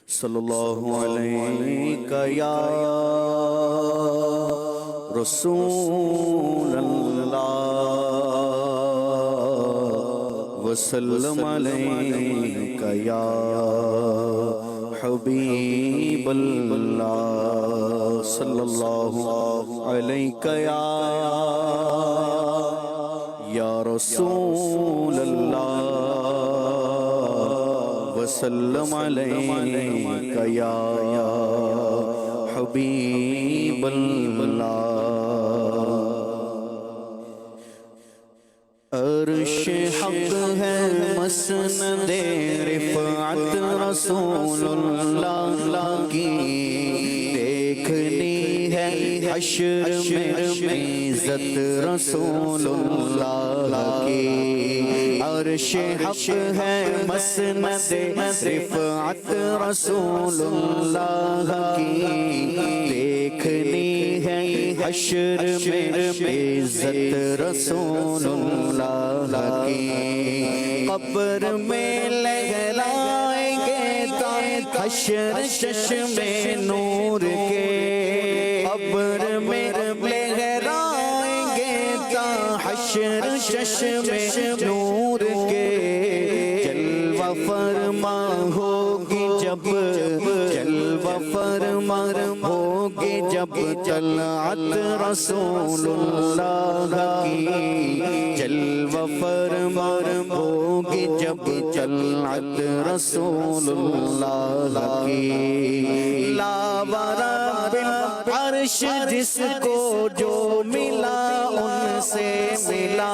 صلی اللہ علیہ یا رسول اللہ وسلم علیہ یا حبیب اللہ صلی اللہ علیہ یا رسول اللہ وسلم علیک یا حبیب اللہ عرش حق ہے مسند رفعت رسول اللہ کی دیکھنی ہے حشر میں عزت رسول اللہ کی عرش حق ہے مسند رفعت رسول اللہ کی دیکھنی ہے حشر میں عزت رسول اللہ کی قبر میں لہرائیں گے حشر چشم نور کے قبر میں لہرائیں گے حشر چشم نور کے جلوہ فرما ہوگی جب جلوہ فرما ہوگی جب طلعت رسول اللہ کی جلوہ فرما ہوگی جب طلعت رسول اللہ کی لاورا عرش جس کو جو ملا ان سے ملا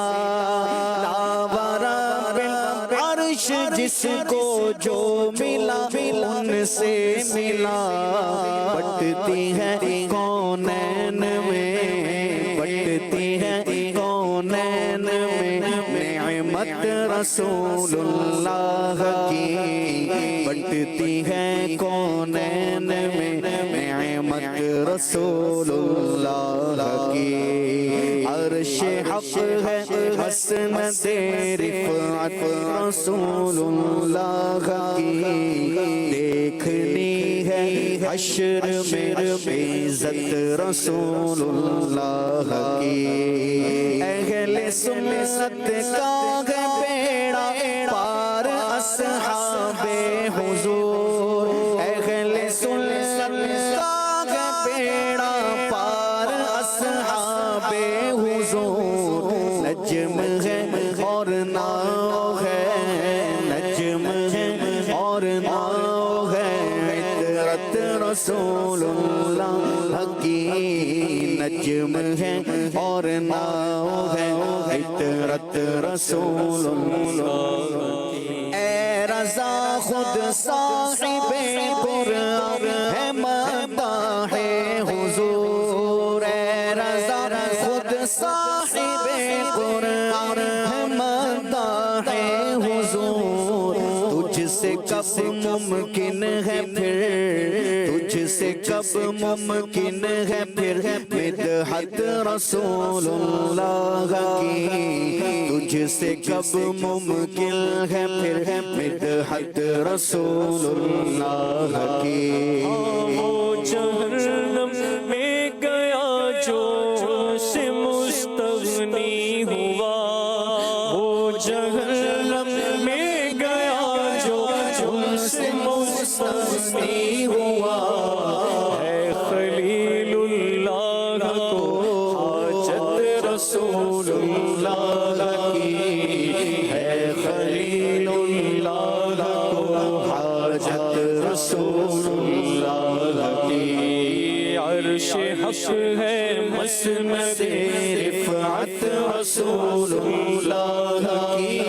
لاورا عرش جس کو جو ملا ان سے ملا بٹتی ہے کونین میں بٹتی ہے کونین میں نعمت رسول اللہ کی بٹتی ہے کونین میں نعمت رسول اللہ کی عرش حق ہے مسند رفعت رسول اللہ کی دیکھنی ہے حشر میں عزت رسول اللہ کی اہل سنت کا ہے بیڑا پار اصحاب حضور اہل سنت کا ہے بیڑا پار اصحاب حضور نجم ہے اور ناؤ ہے نجم ہے اور ناؤ ہے عطرت رسول اللہ کی نجم ہے اور ناؤ ہے عطرت رسول اللہ اے رضا خود صاحب قرآن ہے مداح حضور اے رضا خود صاحب قرآن ہے مداح حضور تجھ سے کب ممکن ہے پھر تجھ سے کب ممکن ہے پھر مدحت رسول اللہ کی تجھ سے کب ممکن ہے پھر مدحت رسول اللہ کی وہ جہنم میں گیا جو سے مستغنی ہوا وہ جہنم میں گیا جو سے مستغنی ہوا ہے خلیل اللہ کو حاجت رسول اللہ کی ہے خلیل اللہ کو حاجت رسول اللہ کی عرش حق ہے مسند رفعت رسول اللہ کی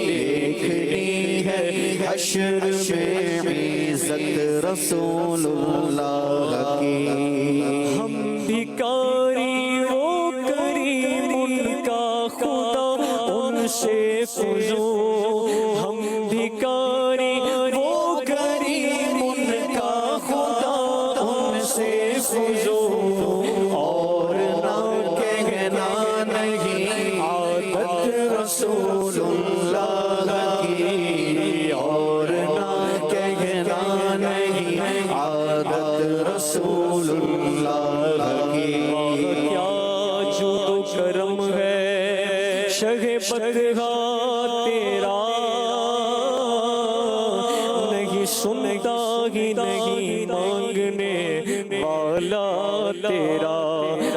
دیکھنی ہے حشر میں عزت رسول اللہ کی ہم بھکاری وہ کریم ان کا خدا ان سے فضول ہم بھکاری وہ کریم ان کا خدا ان سے فضول اور نہ کہنا نہیں عادت رسول اللہ کی اور نہ کہنا نہیں رسول اللہ کی کیا جود و کرم ہے شہ بدگا تیرا نہیں سنتا ہی نہیں مانگنے والا تیرا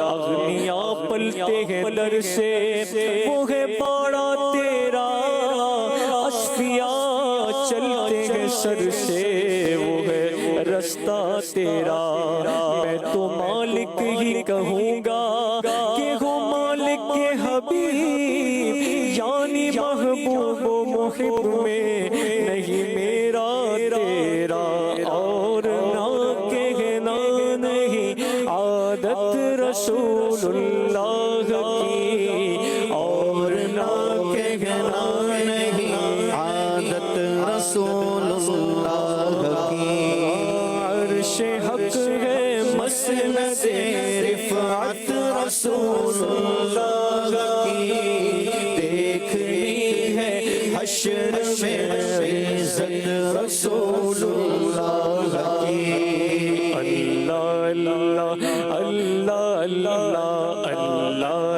اغنیاء پلتے ہیں در سے وہ ہے باڑا تیرا اصفیاء چلتے ہیں سر سے وہ ہے رستہ تیرا میں تو مالک ہی کہوں گا کہ ہو مالک کے حبیب یعنی محبوب و محب میں نہیں میرا تیرا اور نہ کہنا نہیں عادت رسول اللہ کی اور نہ کہنا نہیں عادت رسول اللہ کی عرش حق ہے مسند رفعت رسول اللہ کی دیکھنی ہے حشر میں عزت رسول اللہ کی اللہ اللہ اللہ اللہ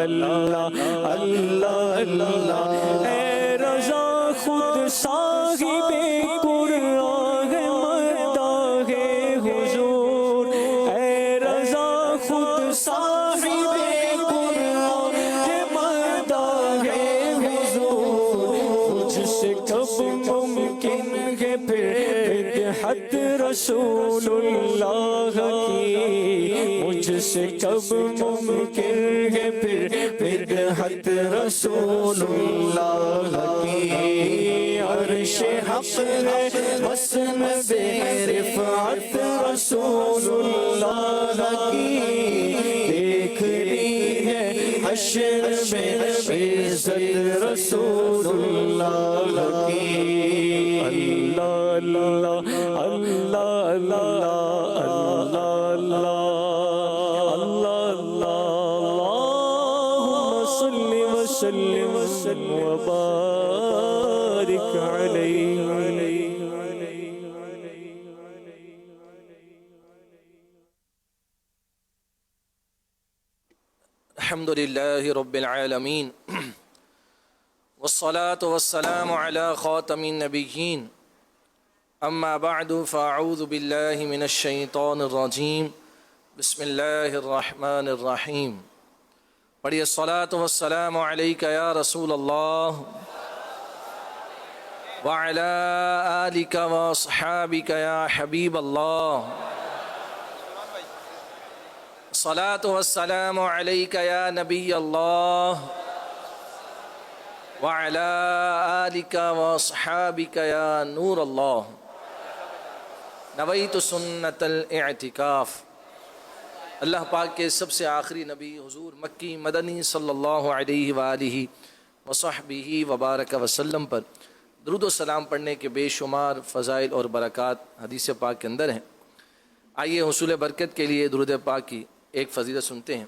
اللہ اللہ اللہ اے رضا خود صاحب قرآن مداح حضور اے رضا خود صاحب قرآن مداح حضور مجھ سے کب ممکن ہے پھر بدعت رسول اللہ کی مجھ سے کب ممکن ہے پھر بدعت رسول اللہ کی عرش حق ہے مسند رفعت رسول اللہ کی دیکھنی ہے حشر میں عزت رسول اللہ کی اللہ اللہ اللہ اللہ وسلم وبارك عليه الحمد لله رب العالمين والصلاة والسلام على خاتم النبيين أما بعد فأعوذ بالله من الشيطان الرجيم بسم الله الرحمن الرحيم پڑھیے الصلاة والسلام عليك يا رسول الله وعلى آلك وأصحابك يا حبيب الله الصلاة والسلام عليك يا نبي الله وعلى آلك وأصحابك يا نور الله نويت سنة الاعتكاف اللہ پاک کے سب سے آخری نبی حضور مکی مدنی صلی اللہ علیہ وآلہ وصحبہ وبارک وسلم پر درود و سلام پڑھنے کے بے شمار فضائل اور برکات حدیث پاک کے اندر ہیں۔ آئیے حصول برکت کے لیے درود پاک کی ایک فضیلت سنتے ہیں۔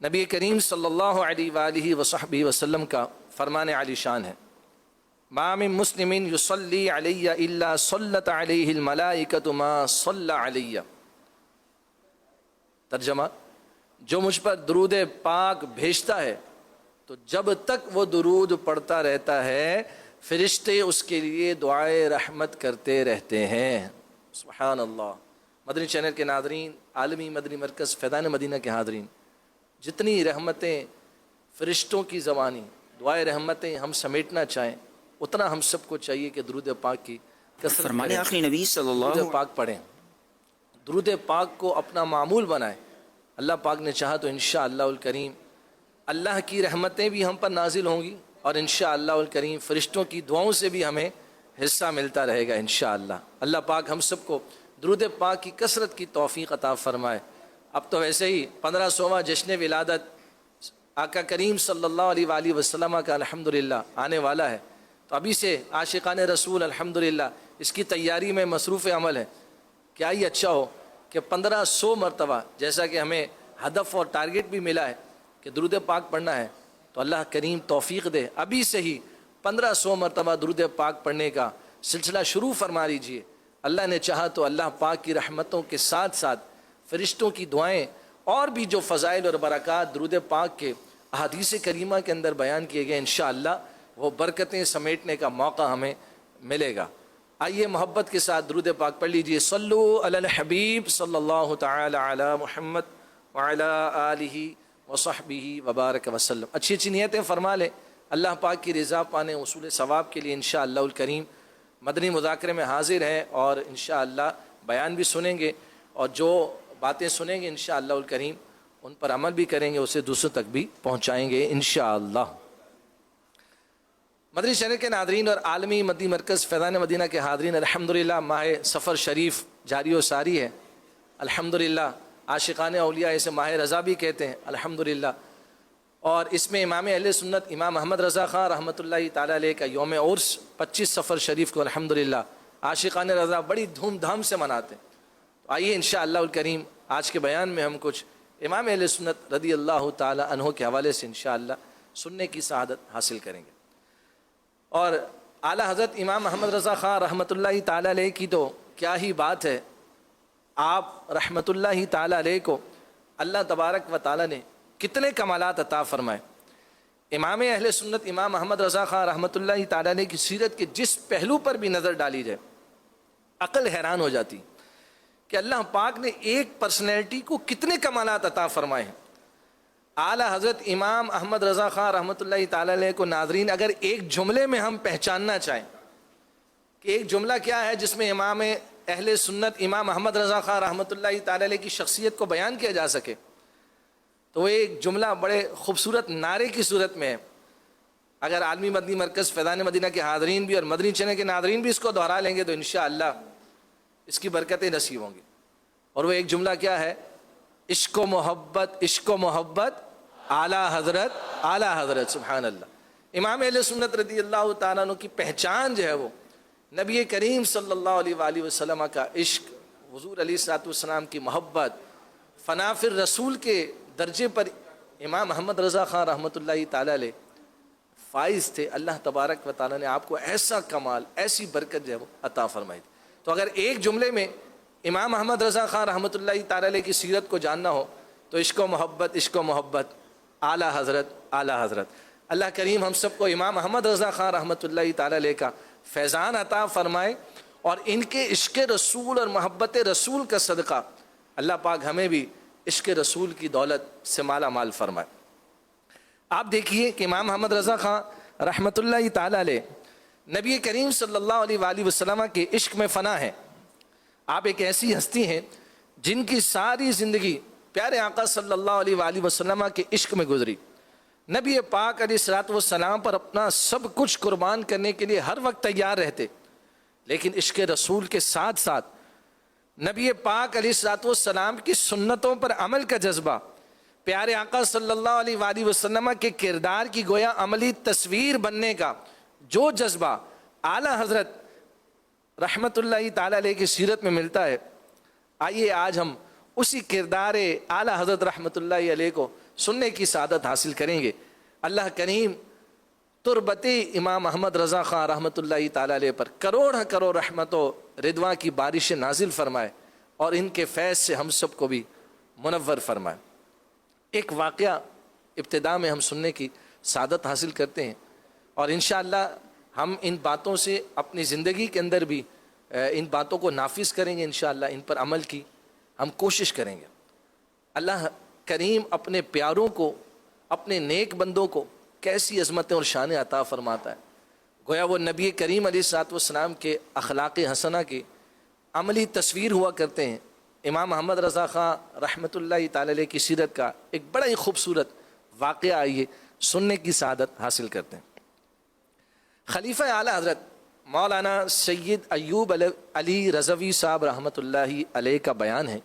نبی کریم صلی اللہ علیہ وآلہ وصحبہ وسلم کا فرمان عالی شان ہے، ما من مسلم یصلی علی الا صلت علیہ الملائکۃ ما صلی علی۔ ترجمہ، جو مجھ پر درود پاک بھیجتا ہے تو جب تک وہ درود پڑھتا رہتا ہے فرشتے اس کے لیے دعائے رحمت کرتے رہتے ہیں۔ سبحان اللہ۔ مدنی چینل کے ناظرین، عالمی مدنی مرکز فیضان مدینہ کے حاضرین، جتنی رحمتیں فرشتوں کی زبانی دعائے رحمتیں ہم سمیٹنا چاہیں اتنا ہم سب کو چاہیے کہ درود پاک کی کثرت فرمان کریں، آخری نبی صلی اللہ درود پاک پڑھیں، درود پاک کو اپنا معمول بنائیں۔ اللہ پاک نے چاہا تو انشاءاللہ الکریم اللہ کی رحمتیں بھی ہم پر نازل ہوں گی اور انشاءاللہ الکریم فرشتوں کی دعاؤں سے بھی ہمیں حصہ ملتا رہے گا انشاءاللہ۔ اللہ پاک ہم سب کو درود پاک کی کثرت کی توفیق عطا فرمائے۔ اب تو ویسے ہی 1500واں جشن ولادت آقا کریم صلی اللہ علیہ وآلہ وسلم کا الحمدللہ آنے والا ہے، تو ابھی سے عاشقان رسول الحمدللہ اس کی تیاری میں مصروف عمل ہے۔ کیا ہی اچھا ہو کہ 1500 مرتبہ، جیسا کہ ہمیں ہدف اور ٹارگٹ بھی ملا ہے کہ درود پاک پڑھنا ہے، تو اللہ کریم توفیق دے ابھی سے ہی 1500 مرتبہ درود پاک پڑھنے کا سلسلہ شروع فرما لیجئے۔ اللہ نے چاہا تو اللہ پاک کی رحمتوں کے ساتھ ساتھ فرشتوں کی دعائیں اور بھی جو فضائل اور برکات درود پاک کے احادیث کریمہ کے اندر بیان کیے گئے، انشاءاللہ وہ برکتیں سمیٹنے کا موقع ہمیں ملے گا۔ آئیے محبت کے ساتھ درود پاک پڑھ لیجئے۔ صلو علی الحبیب صلی اللہ تعالی علی محمد وعلی آلہ وصحبہ وبارک وسلم۔ اچھی اچھی نیتیں فرما لیں اللہ پاک کی رضا پانے حصول ثواب کے لیے انشاءاللہ الکریم مدنی مذاکرے میں حاضر ہیں، اور انشاءاللہ بیان بھی سنیں گے، اور جو باتیں سنیں گے انشاءاللہ الکریم ان پر عمل بھی کریں گے، اسے دوسروں تک بھی پہنچائیں گے انشاءاللہ۔ مدنی چینل کے ناظرین اور عالمی مدنی مرکز فیضان مدینہ کے حاضرین، الحمدللہ ماہ سفر شریف جاری و ساری ہے، الحمدللہ عاشقان اولیاء اسے ماہ رضا بھی کہتے ہیں الحمدللہ، اور اس میں امام اہل سنت امام احمد رضا خان رحمۃ اللہ تعالیٰ علیہ کا یوم عرس 25 سفر شریف کو الحمدللہ عاشقان رضا بڑی دھوم دھام سے مناتے ہیں۔ تو آئیے انشاءاللہ الکریم آج کے بیان میں ہم کچھ امام اہل سنت رضی اللہ تعالیٰ عنہ کے حوالے سے انشاءاللہ سننے کی سعادت حاصل کریں گے۔ اور اعلیٰ حضرت امام احمد رضا خان رحمۃ اللہ تعالیٰ علیہ کی تو کیا ہی بات ہے، آپ رحمۃ اللہ تعالیٰ علیہ کو اللہ تبارک و تعالیٰ نے کتنے کمالات عطا فرمائے۔ امام اہل سنت امام احمد رضا خان رحمۃ اللہ تعالیٰ علیہ کی سیرت کے جس پہلو پر بھی نظر ڈالی جائے عقل حیران ہو جاتی کہ اللہ پاک نے ایک پرسنالٹی کو کتنے کمالات عطا فرمائے ہیں۔ اعلیٰ حضرت امام احمد رضا خان رحمۃ اللہ تعالیٰ علیہ کو ناظرین اگر ایک جملے میں ہم پہچاننا چاہیں کہ ایک جملہ کیا ہے جس میں امام اہل سنت امام احمد رضا خان رحمۃ اللہ تعالیٰ علیہ کی شخصیت کو بیان کیا جا سکے، تو وہ ایک جملہ بڑے خوبصورت نعرے کی صورت میں ہے۔ اگر عالمی مدنی مرکز فیضان مدینہ کے حاضرین بھی اور مدنی چینل کے ناظرین بھی اس کو دہرا لیں گے تو انشاءاللہ اس کی برکتیں نصیب ہوں گی۔ اور وہ ایک جملہ کیا ہے؟ عشق و محبت، عشق و محبت اعلیٰ حضرت سبحان اللہ۔ امام اہل سنت رضی اللہ تعالیٰ عنہ کی پہچان جو ہے وہ نبی کریم صلی اللہ علیہ وآلہ وسلم کا عشق، حضور علیہ الصلوۃ والسلام کی محبت، فنا فی الرسول کے درجے پر امام محمد رضا خان رحمۃ اللہ تعالیٰ علیہ فائز تھے۔ اللہ تبارک و تعالیٰ نے آپ کو ایسا کمال، ایسی برکت جو ہے وہ عطا فرمائی تھی۔ تو اگر ایک جملے میں امام محمد رضا خان رحمۃ اللہ تعالیٰ علیہ کی سیرت کو جاننا ہو تو عشق و محبت، عشق و محبت اعلیٰ حضرت۔ اللہ کریم ہم سب کو امام محمد رضا خان رحمۃ اللہ تعالیٰ علیہ کا فیضان عطا فرمائے، اور ان کے عشق رسول اور محبت رسول کا صدقہ اللہ پاک ہمیں بھی عشق رسول کی دولت سے مالا مال فرمائے۔ آپ دیکھیے کہ امام محمد رضا خان رحمۃ اللہ تعالیٰ علیہ نبی کریم صلی اللہ علیہ وآلہ وسلم کے عشق میں فنا ہیں۔ آپ ایک ایسی ہستی ہیں جن کی ساری زندگی پیارے آقا صلی اللہ علیہ وآلہ وسلم کے عشق میں گزری۔ نبی پاک علیہ الصلوۃ والسلام پر اپنا سب کچھ قربان کرنے کے لیے ہر وقت تیار رہتے، لیکن عشق رسول کے ساتھ ساتھ نبی پاک علیہ الصلوۃ والسلام کی سنتوں پر عمل کا جذبہ، پیارے آقا صلی اللہ علیہ وآلہ وسلم کے کردار کی گویا عملی تصویر بننے کا جو جذبہ اعلیٰ حضرت رحمۃ اللہ تعالیٰ علیہ کی سیرت میں ملتا ہے، آئیے آج ہم اسی کردار اعلیٰ حضرت رحمۃ اللہ علیہ کو سننے کی سعادت حاصل کریں گے۔ اللہ کریم تربت امام احمد رضا خان رحمۃ اللہ تعالیٰ علیہ پر کروڑ رحمت و رضوان کی بارش نازل فرمائے، اور ان کے فیض سے ہم سب کو بھی منور فرمائے۔ ایک واقعہ ابتدا میں ہم سننے کی سعادت حاصل کرتے ہیں، اور انشاءاللہ ہم ان باتوں سے اپنی زندگی کے اندر بھی ان باتوں کو نافذ کریں گے، انشاءاللہ ان پر عمل کی ہم کوشش کریں گے۔ اللہ کریم اپنے پیاروں کو، اپنے نیک بندوں کو کیسی عظمتیں اور شانیں عطا فرماتا ہے، گویا وہ نبی کریم علیہ الصلوۃ والسلام کے اخلاق حسنہ کی عملی تصویر ہوا کرتے ہیں۔ امام محمد رضا خان رحمۃ اللہ تعالی علیہ کی سیرت کا ایک بڑا ہی خوبصورت واقعہ آئیے سننے کی سعادت حاصل کرتے ہیں۔ خلیفہ اعلیٰ حضرت مولانا سید ایوب علی رضوی صاحب رحمۃ اللہ علیہ کا بیان ہے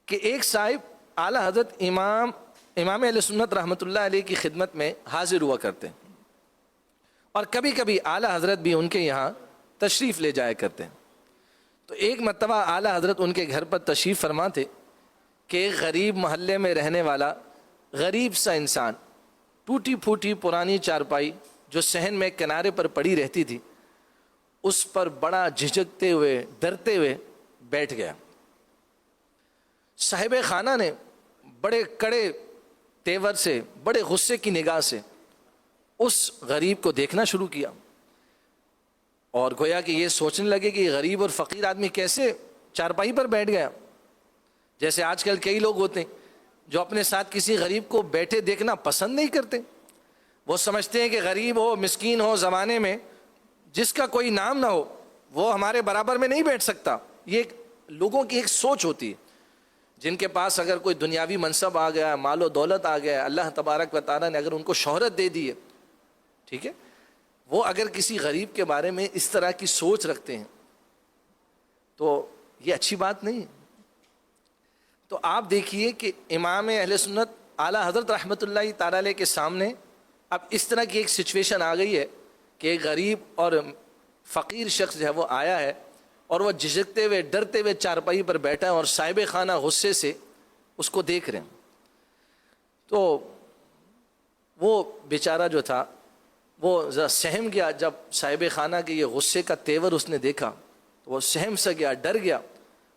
کہ ایک صاحب اعلیٰ حضرت امام اہل سنت رحمۃ اللہ علیہ کی خدمت میں حاضر ہوا کرتے ہیں، اور کبھی کبھی اعلیٰ حضرت بھی ان کے یہاں تشریف لے جایا کرتے ہیں۔ تو ایک مرتبہ اعلیٰ حضرت ان کے گھر پر تشریف فرما تھے کہ ایک غریب محلے میں رہنے والا غریب سا انسان، ٹوٹی پھوٹی پرانی چارپائی جو صحن میں کنارے پر پڑی رہتی تھی، اس پر بڑا جھجکتے ہوئے ڈرتے ہوئے بیٹھ گیا۔ صاحب خانہ نے بڑے کڑے تیور سے، بڑے غصے کی نگاہ سے اس غریب کو دیکھنا شروع کیا، اور گویا کہ یہ سوچنے لگے کہ یہ غریب اور فقیر آدمی کیسے چارپائی پر بیٹھ گیا۔ جیسے آج کل کئی لوگ ہوتے ہیں جو اپنے ساتھ کسی غریب کو بیٹھے دیکھنا پسند نہیں کرتے، وہ سمجھتے ہیں کہ غریب ہو، مسکین ہو، زمانے میں جس کا کوئی نام نہ ہو وہ ہمارے برابر میں نہیں بیٹھ سکتا۔ یہ لوگوں کی ایک سوچ ہوتی ہے، جن کے پاس اگر کوئی دنیاوی منصب آ گیا، مال و دولت آ گیا، اللہ تبارک و تعالیٰ نے اگر ان کو شہرت دے دی ہے، ٹھیک ہے، وہ اگر کسی غریب کے بارے میں اس طرح کی سوچ رکھتے ہیں تو یہ اچھی بات نہیں ہے۔ تو آپ دیکھیے کہ امام اہل سنت اعلیٰ حضرت رحمۃ اللہ تعالیٰ علیہ کے سامنے اب اس طرح کی ایک سچویشن آ گئی ہے کہ ایک غریب اور فقیر شخص جو ہے وہ آیا ہے، اور وہ جھجکتے ہوئے ڈرتے ہوئے چارپائی پر بیٹھا ہے، اور صاحب خانہ غصے سے اس کو دیکھ رہے ہیں۔ تو وہ بیچارہ جو تھا وہ ذرا سہم گیا، جب صاحب خانہ کے یہ غصے کا تیور اس نے دیکھا تو وہ سہم سا گیا، ڈر گیا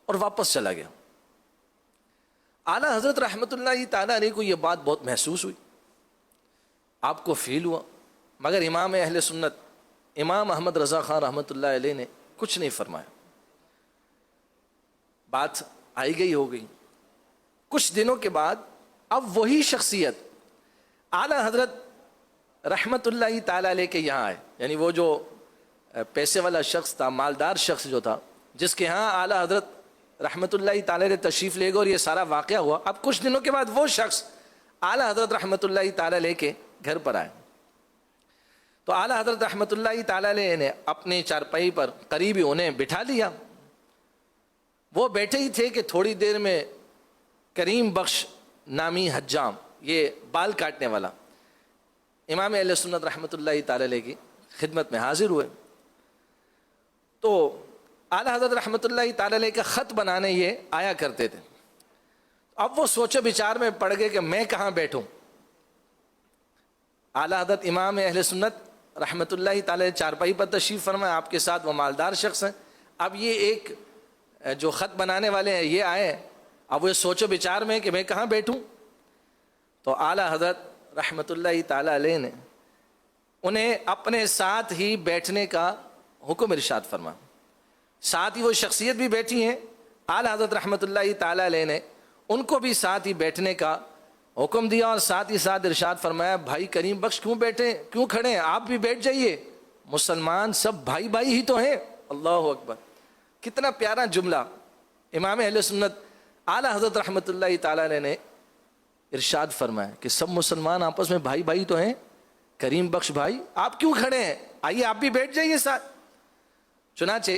اور واپس چلا گیا۔ اعلیٰ حضرت رحمۃ اللہ تعالیٰ علیہ کو یہ بات بہت محسوس ہوئی، آپ کو فیل ہوا، مگر امام اہل سنت امام احمد رضا خان رحمۃ اللہ علیہ نے کچھ نہیں فرمایا۔ بات آئی گئی ہو گئی۔ کچھ دنوں کے بعد اب وہی شخصیت اعلیٰ حضرت رحمۃ اللہ تعالیٰ علیہ کے یہاں آئے، یعنی وہ جو پیسے والا شخص تھا، مالدار شخص جو تھا، جس کے ہاں اعلیٰ حضرت رحمۃ اللہ تعالیٰ علیہ تشریف لے گئے اور یہ سارا واقعہ ہوا، اب کچھ دنوں کے بعد وہ شخص اعلیٰ حضرت رحمۃ اللہ تعالیٰ علیہ کے گھر پر آئے۔ تو اعلیٰ حضرت رحمۃ اللہ تعالیٰ علیہ نے اپنی چارپائی پر قریبی انہیں بٹھا لیا۔ وہ بیٹھے ہی تھے کہ تھوڑی دیر میں کریم بخش نامی حجام، یہ بال کاٹنے والا، امام اہل سنت رحمۃ اللہ تعالیٰ علیہ کی خدمت میں حاضر ہوئے۔ تو اعلیٰ حضرت رحمۃ اللہ تعالیٰ علیہ کا خط بنانے یہ آیا کرتے تھے۔ اب وہ سوچے بچار میں پڑ گئے کہ میں کہاں بیٹھوں۔ اعلیٰ حضرت امام اہل سنت رحمۃ اللہ تعالیٰ چارپائی پر تشریف فرمائے، آپ کے ساتھ وہ مالدار شخص ہیں، اب یہ ایک جو خط بنانے والے ہیں یہ آئے، اب وہ سوچو بچار میں کہ میں کہاں بیٹھوں۔ تو اعلیٰ حضرت رحمۃ اللہ تعالیٰ علیہ نے انہیں اپنے ساتھ ہی بیٹھنے کا حکم ارشاد فرما، ساتھ ہی وہ شخصیت بھی بیٹھی ہیں، اعلیٰ حضرت رحمۃ اللہ تعالیٰ علیہ نے ان کو بھی ساتھ ہی بیٹھنے کا حکم دیا، اور ساتھ ہی ساتھ ارشاد فرمایا، بھائی کریم بخش کیوں کھڑے ہیں، آپ بھی بیٹھ جائیے، مسلمان سب بھائی بھائی ہی تو ہیں۔ اللہ اکبر، کتنا پیارا جملہ امام اہل سنت اعلیٰ حضرت رحمۃ اللہ تعالیٰ علیہ نے ارشاد فرمایا کہ سب مسلمان آپس میں بھائی بھائی تو ہیں، کریم بخش بھائی آپ کیوں کھڑے ہیں، آئیے آپ بھی بیٹھ جائیے ساتھ۔ چنانچہ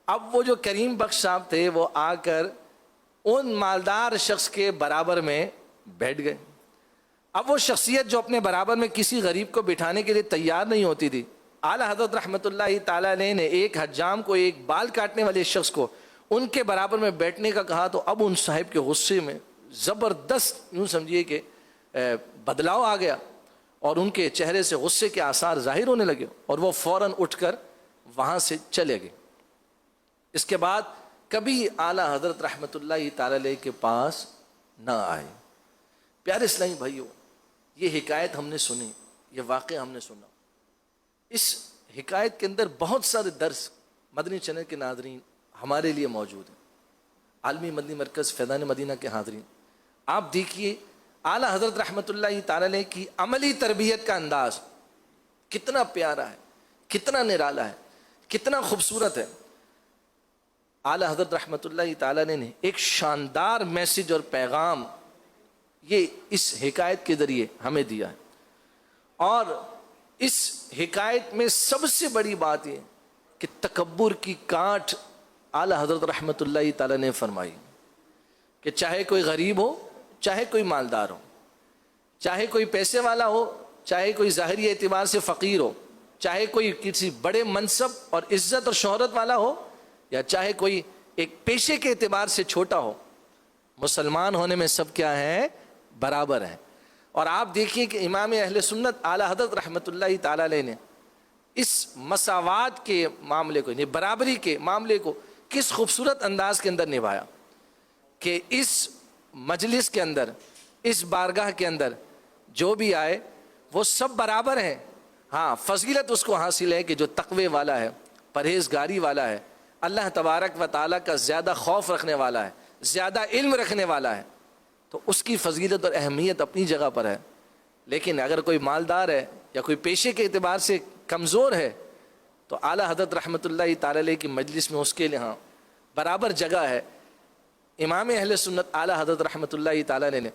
اب وہ جو کریم بخش صاحب تھے وہ آ کر ان مالدار شخص کے برابر میں بیٹھ گئے۔ اب وہ شخصیت جو اپنے برابر میں کسی غریب کو بٹھانے کے لیے تیار نہیں ہوتی تھی، اعلیٰ حضرت رحمۃ اللہ تعالیٰ علیہ نے ایک حجام کو، ایک بال کاٹنے والے شخص کو ان کے برابر میں بیٹھنے کا کہا، تو اب ان صاحب کے غصے میں زبردست یوں سمجھیے کہ بدلاؤ آ گیا، اور ان کے چہرے سے غصے کے آثار ظاہر ہونے لگے، اور وہ فوراً اٹھ کر وہاں سے چلے گئے۔ اس کے بعد کبھی اعلیٰ حضرت رحمۃ اللہ تعالیٰ علیہ کے پاس نہ آئے۔ پیارے اسلامی بھائیو، یہ حکایت ہم نے سنی، یہ واقعہ ہم نے سنا، اس حکایت کے اندر بہت سارے درس مدنی چینل کے ناظرین ہمارے لیے موجود ہیں، عالمی مدنی مرکز فیضان مدینہ کے حاضرین۔ آپ دیکھیے اعلیٰ حضرت رحمۃ اللہ تعالیٰ علیہ کی عملی تربیت کا انداز کتنا پیارا ہے، کتنا نرالا ہے، کتنا خوبصورت ہے۔ اعلیٰ حضرت رحمۃ اللہ تعالیٰ نے ایک شاندار میسج اور پیغام یہ اس حکایت کے ذریعے ہمیں دیا ہے، اور اس حکایت میں سب سے بڑی بات یہ کہ تکبر کی کاٹ اعلیٰ حضرت رحمۃ اللہ تعالیٰ نے فرمائی کہ چاہے کوئی غریب ہو، چاہے کوئی مالدار ہو، چاہے کوئی پیسے والا ہو، چاہے کوئی ظاہری اعتبار سے فقیر ہو، چاہے کوئی کسی بڑے منصب اور عزت اور شہرت والا ہو، یا چاہے کوئی ایک پیشے کے اعتبار سے چھوٹا ہو، مسلمان ہونے میں سب کیا ہیں، برابر ہیں۔ اور آپ دیکھیے کہ امام اہل سنت اعلیٰ حضرت رحمۃ اللہ تعالیٰ علیہ نے اس مساوات کے معاملے کو، یعنی برابری کے معاملے کو کس خوبصورت انداز کے اندر نبھایا کہ اس مجلس کے اندر، اس بارگاہ کے اندر جو بھی آئے وہ سب برابر ہیں. ہاں، فضیلت اس کو حاصل ہے کہ جو تقوی والا ہے، پرہیزگاری والا ہے، اللہ تبارک و تعالیٰ کا زیادہ خوف رکھنے والا ہے، زیادہ علم رکھنے والا ہے، تو اس کی فضیلت اور اہمیت اپنی جگہ پر ہے. لیکن اگر کوئی مالدار ہے یا کوئی پیشے کے اعتبار سے کمزور ہے تو اعلیٰ حضرت رحمۃ اللہ تعالی علیہ کی مجلس میں اس کے لیے ہاں برابر جگہ ہے. امام اہل سنت اعلیٰ حضرت رحمۃ اللہ تعالی علیہ نے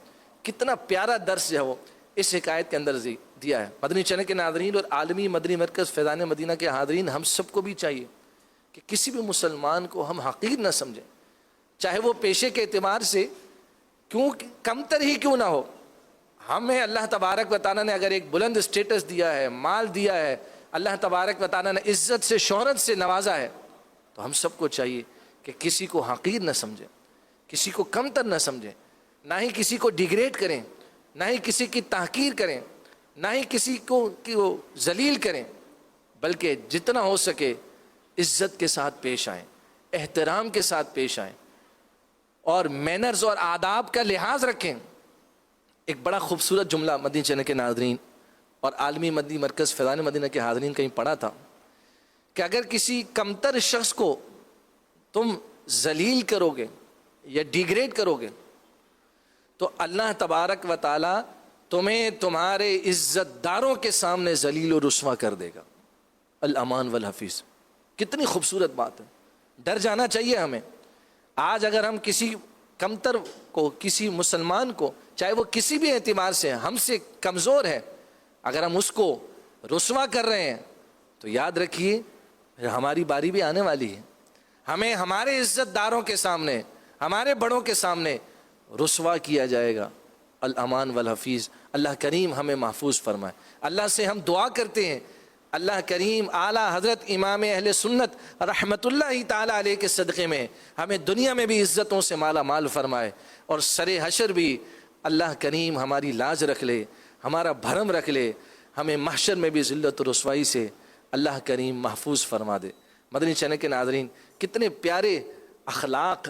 کتنا پیارا درس جو ہے وہ اس حکایت کے اندر دیا ہے. مدنی چینل کے ناظرین اور عالمی مدنی مرکز فیضان مدینہ کے حاضرین، ہم سب کو بھی چاہیے کہ کسی بھی مسلمان کو ہم حقیر نہ سمجھیں، چاہے وہ پیشے کے اعتبار سے کیوں کمتر ہی کیوں نہ ہو. ہمیں اللہ تبارک و تعالیٰ نے اگر ایک بلند اسٹیٹس دیا ہے، مال دیا ہے، اللہ تبارک و تعالیٰ نے عزت سے، شہرت سے نوازا ہے، تو ہم سب کو چاہیے کہ کسی کو حقیر نہ سمجھیں، کسی کو کمتر نہ سمجھیں، نہ ہی کسی کو ڈیگریڈ کریں، نہ ہی کسی کی تحقیر کریں، نہ ہی کسی کو ذلیل کریں، بلکہ جتنا ہو سکے عزت کے ساتھ پیش آئیں، احترام کے ساتھ پیش آئیں اور مینرز اور آداب کا لحاظ رکھیں. ایک بڑا خوبصورت جملہ مدنی چینل کے ناظرین اور عالمی مدنی مرکز فیضان مدینہ کے حاضرین کہیں پڑھا تھا کہ اگر کسی کمتر شخص کو تم ذلیل کرو گے یا ڈیگریڈ کرو گے تو اللہ تبارک و تعالی تمہیں تمہارے عزت داروں کے سامنے ذلیل و رسوا کر دے گا. الامان والحفیظ. کتنی خوبصورت بات ہے، ڈر جانا چاہیے ہمیں. آج اگر ہم کسی کمتر کو، کسی مسلمان کو، چاہے وہ کسی بھی اعتبار سے ہم سے کمزور ہے، اگر ہم اس کو رسوا کر رہے ہیں تو یاد رکھیے پھر ہماری باری بھی آنے والی ہے. ہمیں ہمارے عزت داروں کے سامنے، ہمارے بڑوں کے سامنے رسوا کیا جائے گا. الامان والحفیظ. اللہ کریم ہمیں محفوظ فرمائے. اللہ سے ہم دعا کرتے ہیں اللہ کریم اعلیٰ حضرت امام اہل سنت رحمۃ اللہ تعالی علیہ کے صدقے میں ہمیں دنیا میں بھی عزتوں سے مالا مال فرمائے اور سر حشر بھی اللہ کریم ہماری لاج رکھ لے، ہمارا بھرم رکھ لے، ہمیں محشر میں بھی ذلت و رسوائی سے اللہ کریم محفوظ فرما دے. مدنی چینل کے ناظرین، کتنے پیارے اخلاق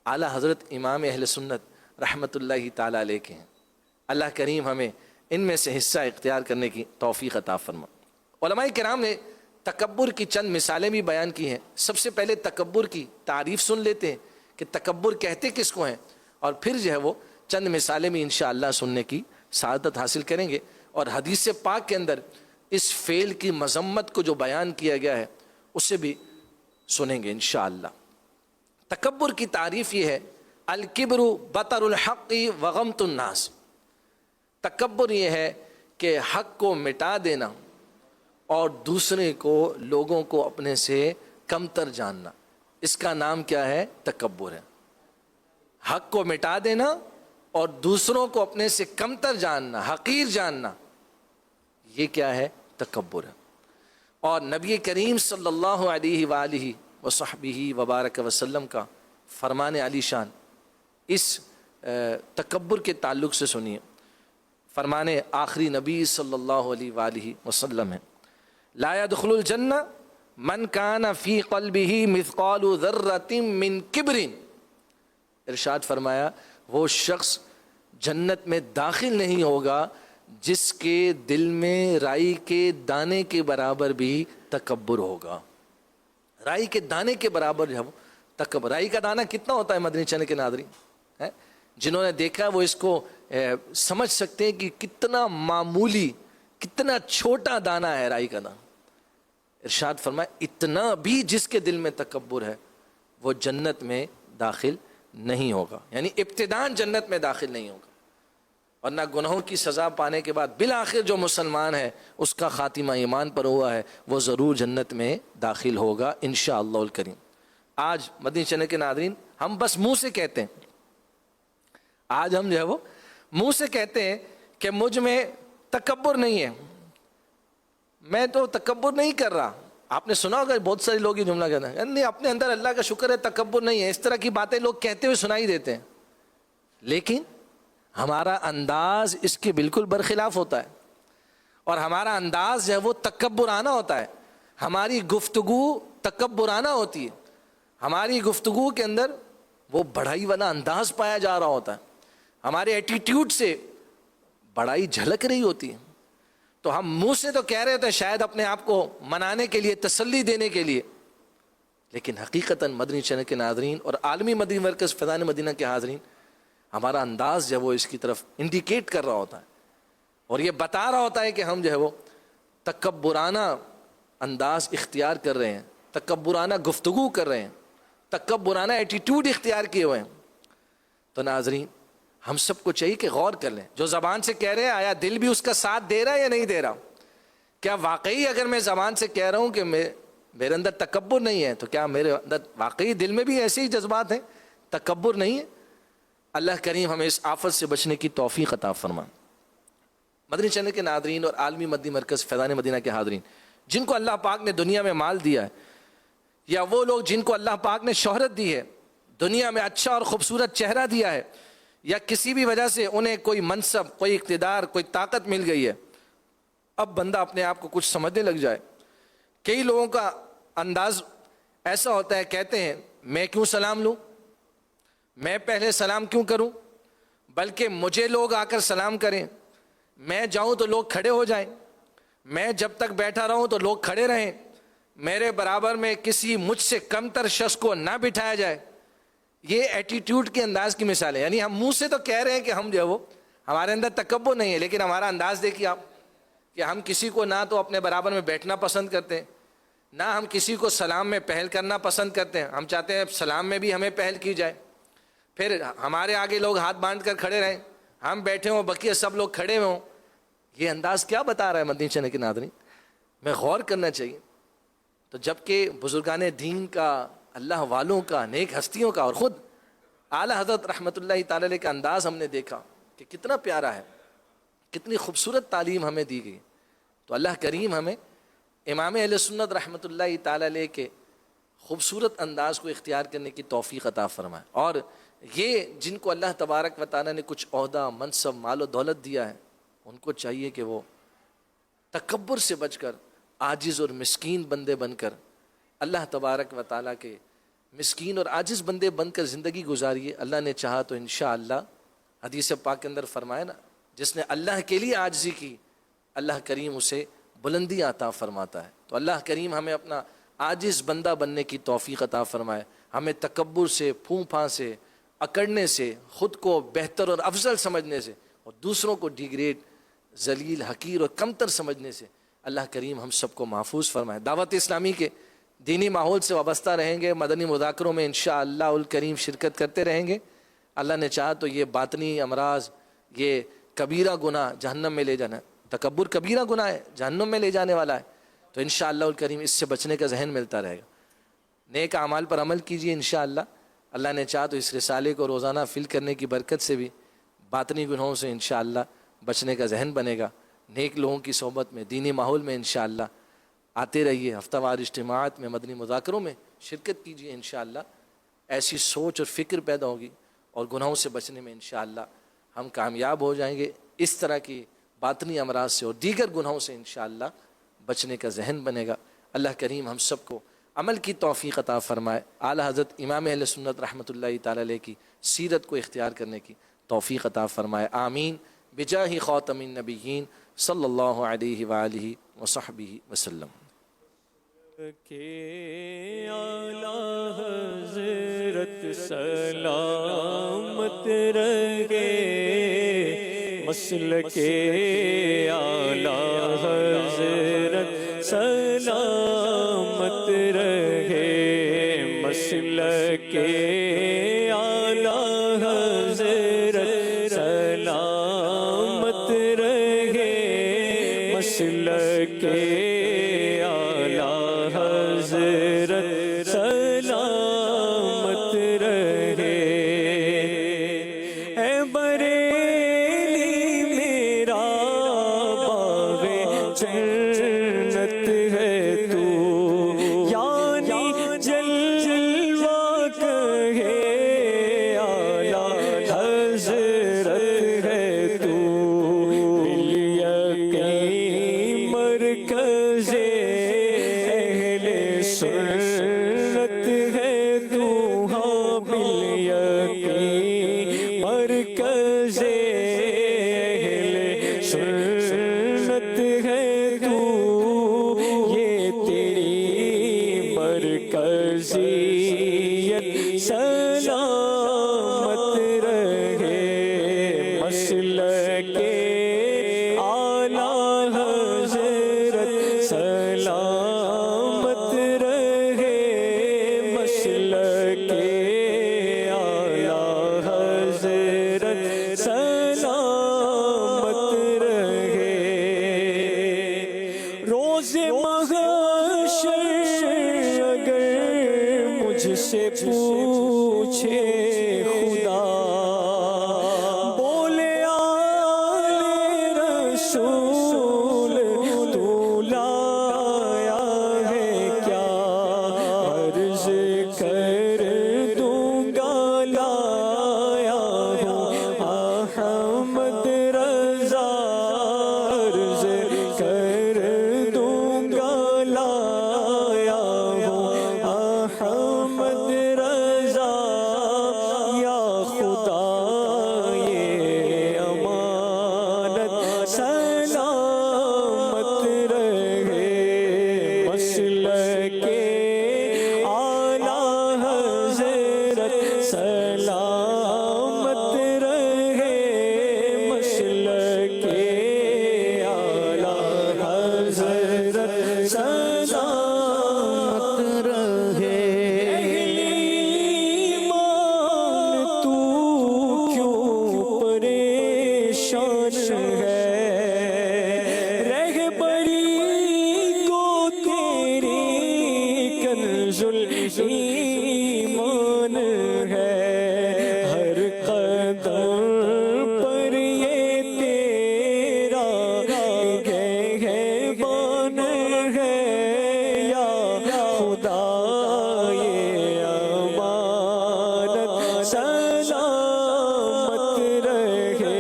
اعلیٰ حضرت امام اہل سنت رحمۃ اللہ تعالی علیہ کے ہیں. اللہ کریم ہمیں ان میں سے حصہ اختیار کرنے کی توفیق عطا فرما. علماء کرام نے تکبر کی چند مثالیں بھی بیان کی ہیں. سب سے پہلے تکبر کی تعریف سن لیتے ہیں کہ تکبر کہتے کس کو ہیں، اور پھر جو ہے وہ چند مثالیں بھی انشاءاللہ سننے کی سعادت حاصل کریں گے. اور حدیث پاک کے اندر اس فعل کی مذمت کو جو بیان کیا گیا ہے اسے بھی سنیں گے انشاءاللہ. تکبر کی تعریف یہ ہے، الکبر بطر الحق وغمت الناس. تکبر یہ ہے کہ حق کو مٹا دینا اور دوسرے کو، لوگوں کو اپنے سے کمتر جاننا. اس کا نام کیا ہے؟ تکبر ہے. حق کو مٹا دینا اور دوسروں کو اپنے سے کمتر جاننا، حقیر جاننا، یہ کیا ہے؟ تکبر ہے. اور نبی کریم صلی اللہ علیہ وآلہ وصحبہ وبارک وسلم کا فرمان علی شان اس تکبر کے تعلق سے سنیے. فرمان آخری نبی صلی اللہ علیہ وآلہ وسلم ہے، لا يدخل الجنہ من کان فی قلبہ مثقال ذرۃ من کبر. ارشاد فرمایا وہ شخص جنت میں داخل نہیں ہوگا جس کے دل میں رائی کے دانے کے برابر بھی تکبر ہوگا. رائی کے دانے کے برابر جو ہے وہ تکبر. رائی کا دانہ کتنا ہوتا ہے مدنی چینل کے ناظرین؟ جنہوں نے دیکھا وہ اس کو سمجھ سکتے ہیں کہ کتنا معمولی، کتنا چھوٹا دانہ ہے رائی کا دانہ. ارشاد فرمایا اتنا بھی جس کے دل میں تکبر ہے وہ جنت میں داخل نہیں ہوگا، یعنی ابتداً جنت میں داخل نہیں ہوگا. ورنہ گناہوں کی سزا پانے کے بعد بالآخر جو مسلمان ہے اس کا خاتمہ ایمان پر ہوا ہے وہ ضرور جنت میں داخل ہوگا انشاءاللہ الکریم. آج مدنی چینل کے ناظرین ہم بس منہ سے کہتے ہیں، آج ہم جو ہے وہ منہ سے کہتے ہیں کہ مجھ میں تکبر نہیں ہے، میں تو تکبر نہیں کر رہا. آپ نے سنا ہوگا بہت سارے لوگ یہ جملہ کہتے ہیں نہیں اپنے اندر اللہ کا شکر ہے تکبر نہیں ہے. اس طرح کی باتیں لوگ کہتے ہوئے سنائی دیتے ہیں، لیکن ہمارا انداز اس کے بالکل برخلاف ہوتا ہے. اور ہمارا انداز جو ہے وہ تکبرانہ ہوتا ہے، ہماری گفتگو تکبرانہ ہوتی ہے، ہماری گفتگو کے اندر وہ بڑائی والا انداز پایا جا رہا ہوتا ہے، ہمارے ایٹیٹیوڈ سے بڑائی جھلک رہی ہوتی ہے. تو ہم منہ سے تو کہہ رہے ہوتے ہیں شاید اپنے آپ کو منانے کے لیے، تسلی دینے کے لیے، لیکن حقیقتاً مدنی چینل کے ناظرین اور عالمی مدنی مرکز فیضان مدینہ کے حاضرین، ہمارا انداز جو ہے وہ اس کی طرف انڈیکیٹ کر رہا ہوتا ہے اور یہ بتا رہا ہوتا ہے کہ ہم جو ہے وہ تکبرانہ انداز اختیار کر رہے ہیں، تکبرانہ گفتگو کر رہے ہیں، تکبرانہ ایٹیٹیوڈ اختیار کیے ہوئے ہیں. تو ناظرین ہم سب کو چاہیے کہ غور کر لیں، جو زبان سے کہہ رہے ہیں آیا دل بھی اس کا ساتھ دے رہا ہے یا نہیں دے رہا؟ کیا واقعی اگر میں زبان سے کہہ رہا ہوں کہ میرے اندر تکبر نہیں ہے، تو کیا میرے اندر واقعی دل میں بھی ایسے ہی جذبات ہیں، تکبر نہیں ہے؟ اللہ کریم ہمیں اس آفت سے بچنے کی توفیق عطا فرما. مدنی چینل کے ناظرین اور عالمی مدنی مرکز فیضان مدینہ کے حاضرین، جن کو اللہ پاک نے دنیا میں مال دیا ہے، یا وہ لوگ جن کو اللہ پاک نے شہرت دی ہے، دنیا میں اچھا اور خوبصورت چہرہ دیا ہے، یا کسی بھی وجہ سے انہیں کوئی منصب، کوئی اقتدار، کوئی طاقت مل گئی ہے، اب بندہ اپنے آپ کو کچھ سمجھنے لگ جائے. کئی لوگوں کا انداز ایسا ہوتا ہے، کہتے ہیں میں کیوں سلام لوں، میں پہلے سلام کیوں کروں، بلکہ مجھے لوگ آ کر سلام کریں، میں جاؤں تو لوگ کھڑے ہو جائیں، میں جب تک بیٹھا رہوں تو لوگ کھڑے رہیں، میرے برابر میں کسی مجھ سے کم تر شخص کو نہ بٹھایا جائے. یہ ایٹیٹیوڈ کے انداز کی مثال ہے. یعنی ہم منہ سے تو کہہ رہے ہیں کہ ہم جو ہے وہ ہمارے اندر تکبر نہیں ہے، لیکن ہمارا انداز دیکھیے آپ کہ ہم کسی کو نہ تو اپنے برابر میں بیٹھنا پسند کرتے ہیں، نہ ہم کسی کو سلام میں پہل کرنا پسند کرتے ہیں. ہم چاہتے ہیں سلام میں بھی ہمیں پہل کی جائے، پھر ہمارے آگے لوگ ہاتھ باندھ کر کھڑے رہیں، ہم بیٹھے ہوں بقیہ سب لوگ کھڑے ہوں. یہ انداز کیا بتا رہا ہے مدنی چینل کے ناظرین؟ میں غور کرنا چاہیے. تو جبکہ بزرگان دین کا، اللہ والوں کا، نیک ہستیوں کا، اور خود اعلیٰ حضرت رحمۃ اللہ تعالی علیہ کا انداز ہم نے دیکھا کہ کتنا پیارا ہے، کتنی خوبصورت تعلیم ہمیں دی گئی. تو اللہ کریم ہمیں امام اہل سنت رحمۃ اللہ تعالی علیہ کے خوبصورت انداز کو اختیار کرنے کی توفیق عطا فرمائے. اور یہ جن کو اللہ تبارک و تعالی نے کچھ عہدہ، منصب، مال و دولت دیا ہے، ان کو چاہیے کہ وہ تکبر سے بچ کر عاجز اور مسکین بندے بن کر اللہ تبارک و تعالیٰ کے مسکین اور عاجز بندے بن کر زندگی گزاریے. اللہ نے چاہا تو انشاءاللہ، حدیث پاک کے اندر فرمایا نا، جس نے اللہ کے لیے عاجزی کی اللہ کریم اسے بلندی عطا فرماتا ہے. تو اللہ کریم ہمیں اپنا عاجز بندہ بننے کی توفیق عطا فرمائے، ہمیں تکبر سے، پھوں پھاں سے، اکڑنے سے، خود کو بہتر اور افضل سمجھنے سے، اور دوسروں کو ڈیگریڈ، ذلیل، حقیر اور کمتر سمجھنے سے اللہ کریم ہم سب کو محفوظ فرمائے. دعوت اسلامی کے دینی ماحول سے وابستہ رہیں گے، مدنی مذاکروں میں انشاءاللہ الکریم شرکت کرتے رہیں گے. اللہ نے چاہا تو یہ باطنی امراض، یہ کبیرہ گناہ جہنم میں لے جانا ہے، تکبر کبیرہ گناہ ہے، جہنم میں لے جانے والا ہے. تو انشاءاللہ الکریم اس سے بچنے کا ذہن ملتا رہے گا. نیک اعمال پر عمل کیجیے انشاءاللہ. اللہ نے چاہا تو اس رسالے کو روزانہ فل کرنے کی برکت سے بھی باطنی گناہوں سے انشاءاللہ بچنے کا ذہن بنے گا. نیک لوگوں کی صحبت میں، دینی ماحول میں انشاءاللہ آتے رہیے. ہفتہ وار اجتماعات میں، مدنی مذاکروں میں شرکت کیجیے انشاءاللہ. ایسی سوچ اور فکر پیدا ہوگی اور گناہوں سے بچنے میں انشاءاللہ ہم کامیاب ہو جائیں گے. اس طرح کی باطنی امراض سے اور دیگر گناہوں سے انشاءاللہ بچنے کا ذہن بنے گا. اللہ کریم ہم سب کو عمل کی توفیق عطا فرمائے. اعلیٰ حضرت امام اہل سنت رحمۃ اللہ تعالی علیہ کی سیرت کو اختیار کرنے کی توفیق عطا فرمائے. آمین بجاہ خاتم النبیین صلی اللہ علیہ وآلہ وصحبہ وسلم. کہ اعلیٰ حضرت سلامت رہے، مسلک اعلیٰ حضرت سلامت رہے، مسلک اعلیٰ حضرت سلامت رہے، مسلک اعلیٰ حضرت سلامت رہے. اے بریلی میرا باغ جنت ہے تو، یعنی جلوہ کہے اذیت سلامت رہے مسلک اعلیٰ حضرت سلامت رہے مسلک اعلیٰ حضرت سلامت رہے روز محشر اگر مجھ سے پوچھے خدا بولے آل رسول تو لایا ہے کیا عرض کر دوں گا لایا ہوں احمد رضا عرض کر دوں گا لایا ہوں احمد رضا یا خدا یہ امانت سلامت رہے مسلک اعلیٰ حضرت سلامت رہے مسلک اعلیٰ حضرت سلامت رہے ایمان تو کیوں پریشان ہے رہبری کو تیری کنز الایمان ہے ہر قدم پر یہ تیرا گہبان ہے یا خدا یہ امانت سلامت رہے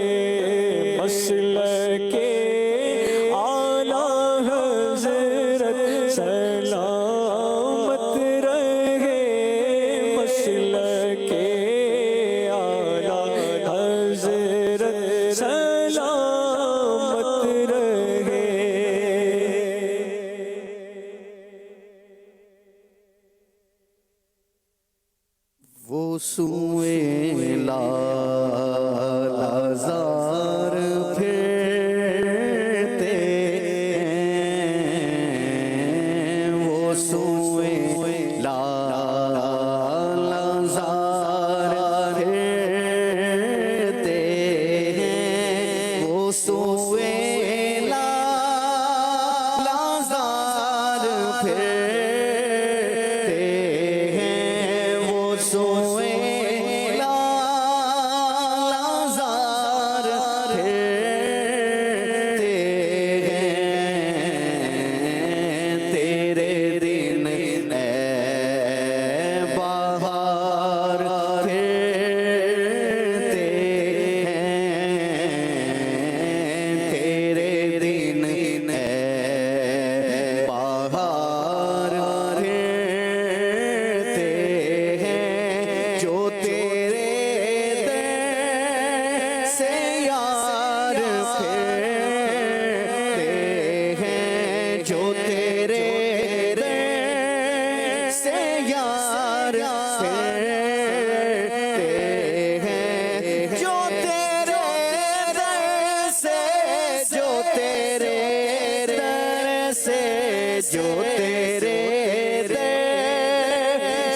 مسلک اعلیٰ حضرت سلامت رہے مسلک اعلیٰ حضرت سلامت رہے وہ سوئے لالازار پھرتے ہیں وہ سوئے لالازار پھرتے ہیں وہ سوئے لالازار پھرتے ہیں وہ سوئے لالازار پھرتے ہیں تیرے دن اے بہار پھرتے ہیں تیرے دن اے بہار پھرتے ہیں جو تیرے در سے یار پھرتے ہیں جو تیرے در سے یار پھرتے ہیں جو تیرے در سے جو تیرے در سے جو تیرے در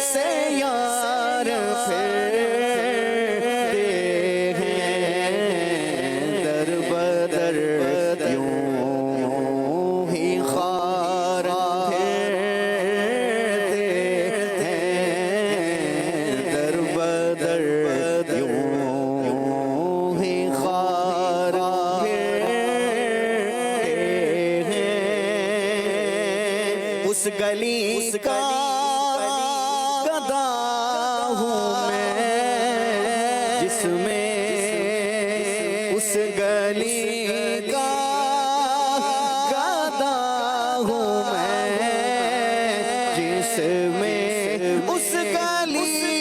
سے یار پھرتے ہیں در بدر یوں ہی خار پھرتے ہیں در بدر یوں ہی خار پھرتے ہیں اس گلی کا گدا ہوں میں جس میں اس گلی کا گدا ہوں میں جس میں اس گلی